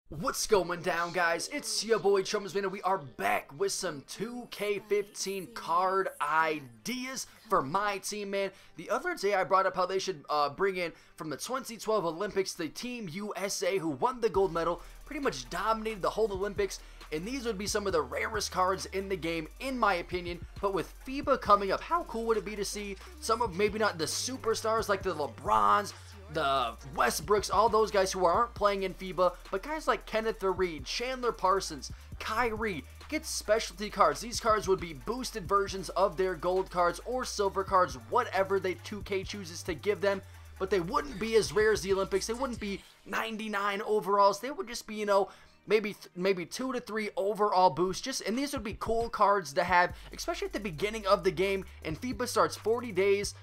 What's going down, guys? It's your boy Chumsman, and we are back with some 2K15 card ideas for my team, man. The other day I brought up how they should bring in from the 2012 Olympics the Team USA, who won the gold medal, pretty much dominated the whole Olympics, and these would be some of the rarest cards in the game, in my opinion. But with Fiba coming up, how cool would it be to see some of maybe not the superstars like the LeBrons, the Westbrooks, all those guys who aren't playing in Fiba, but guys like Kenneth Reed, Chandler Parsons, Kyrie, get specialty cards. These cards would be boosted versions of their gold cards or silver cards, whatever they 2K chooses to give them, but they wouldn't be as rare as the Olympics. They wouldn't be 99 overalls. They would just be, you know, maybe 2 to 3 overall boosts. And these would be cool cards to have, especially at the beginning of the game, and Fiba starts 40 days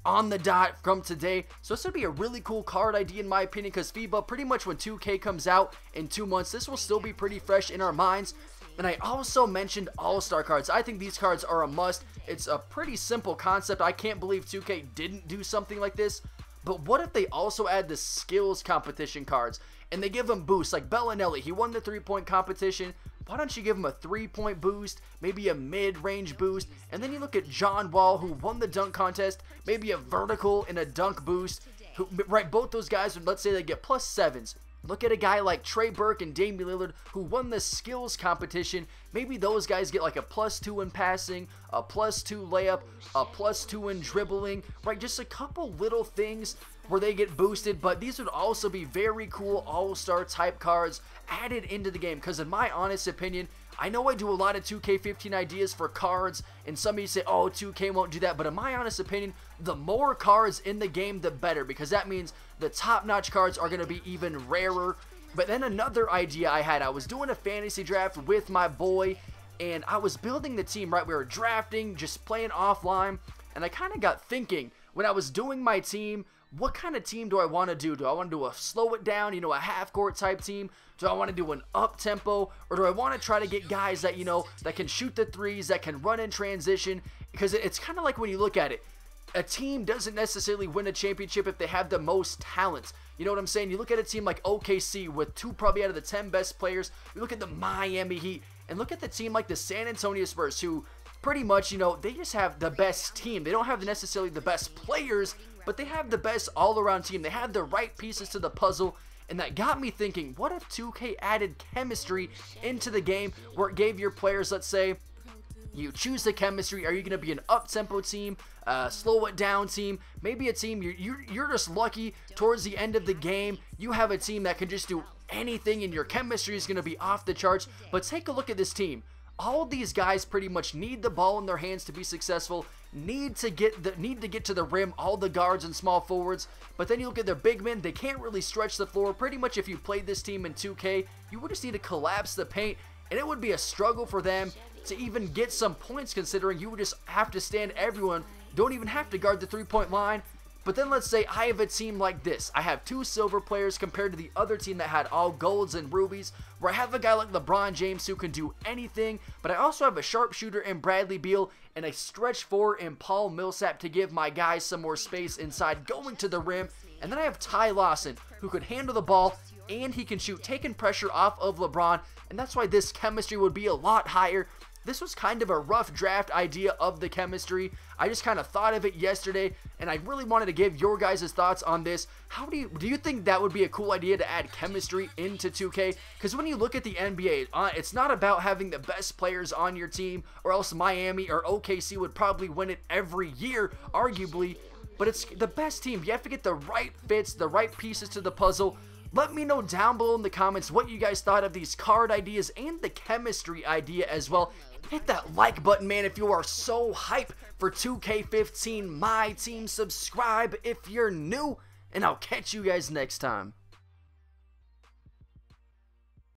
on the dot from today. So this would be a really cool card idea in my opinion, because Fiba, pretty much when 2K comes out in 2 months, this will still be pretty fresh in our minds. And I also mentioned all-star cards. I think these cards are a must. It's a pretty simple concept. I can't believe 2K didn't do something like this. But what if they also add the skills competition cards and they give them boosts? Like Bellinelli, he won the 3-point competition. Why don't you give him a 3-point boost, maybe a mid-range boost? And then you look at John Wall, who won the dunk contest, maybe a vertical and a dunk boost. Right, both those guys would, let's say they get +7s. Look at a guy like Trey Burke and Damian Lillard, who won the skills competition. Maybe those guys get like a +2 in passing, a +2 layup, a +2 in dribbling, right? Just a couple little things where they get boosted, but these would also be very cool all-star type cards added into the game, because in my honest opinion, I know I do a lot of 2K15 ideas for cards, and some of you say, oh, 2K won't do that, but in my honest opinion, the more cards in the game, the better, because that means the top-notch cards are going to be even rarer. But then another idea I had, I was doing a fantasy draft with my boy, and I was building the team, right? We were drafting, just playing offline, and I kind of got thinking, when I was doing my team, what kind of team do I want to do? Do I want to do a slow it down, you know, a half-court type team? Do I want to do an up-tempo? Or do I want to try to get guys that, you know, that can shoot the threes, that can run in transition? Because it's kind of like when you look at it, a team doesn't necessarily win a championship if they have the most talent. You know what I'm saying? You look at a team like OKC with 2 probably out of the 10 best players. You look at the Miami Heat, and look at the team like the San Antonio Spurs, who pretty much, you know, they just have the best team. They don't have necessarily the best players, but they have the best all-around team. They have the right pieces to the puzzle, and that got me thinking, what if 2K added chemistry into the game where it gave your players, let's say, you choose the chemistry. Are you going to be an up-tempo team, slow it down team, maybe a team you're just lucky towards the end of the game, you have a team that can just do anything and your chemistry is going to be off the charts. But take a look at this team. All these guys pretty much need the ball in their hands to be successful, need to get to the rim, all the guards and small forwards. But then you look at their big men, they can't really stretch the floor. Pretty much if you played this team in 2K, you would just need to collapse the paint, and it would be a struggle for them to even get some points, considering you would just have to stand everyone, don't even have to guard the 3-point line. But then let's say I have a team like this. I have 2 silver players compared to the other team that had all golds and rubies, where I have a guy like LeBron James who can do anything, but I also have a sharpshooter in Bradley Beal and a stretch 4 in Paul Millsap to give my guys some more space inside going to the rim. And then I have Ty Lawson, who could handle the ball and he can shoot, taking pressure off of LeBron, and that's why this chemistry would be a lot higher. This was kind of a rough draft idea of the chemistry. I just kind of thought of it yesterday, and I really wanted to give your guys' thoughts on this. How do you think that would be a cool idea to add chemistry into 2K? Because when you look at the NBA, it's not about having the best players on your team, or else Miami or OKC would probably win it every year, arguably. But it's the best team. You have to get the right fits, the right pieces to the puzzle. Let me know down below in the comments what you guys thought of these card ideas and the chemistry idea as well. Hit that like button, man, if you are so hype for 2K15 My Team. Subscribe if you're new, and I'll catch you guys next time.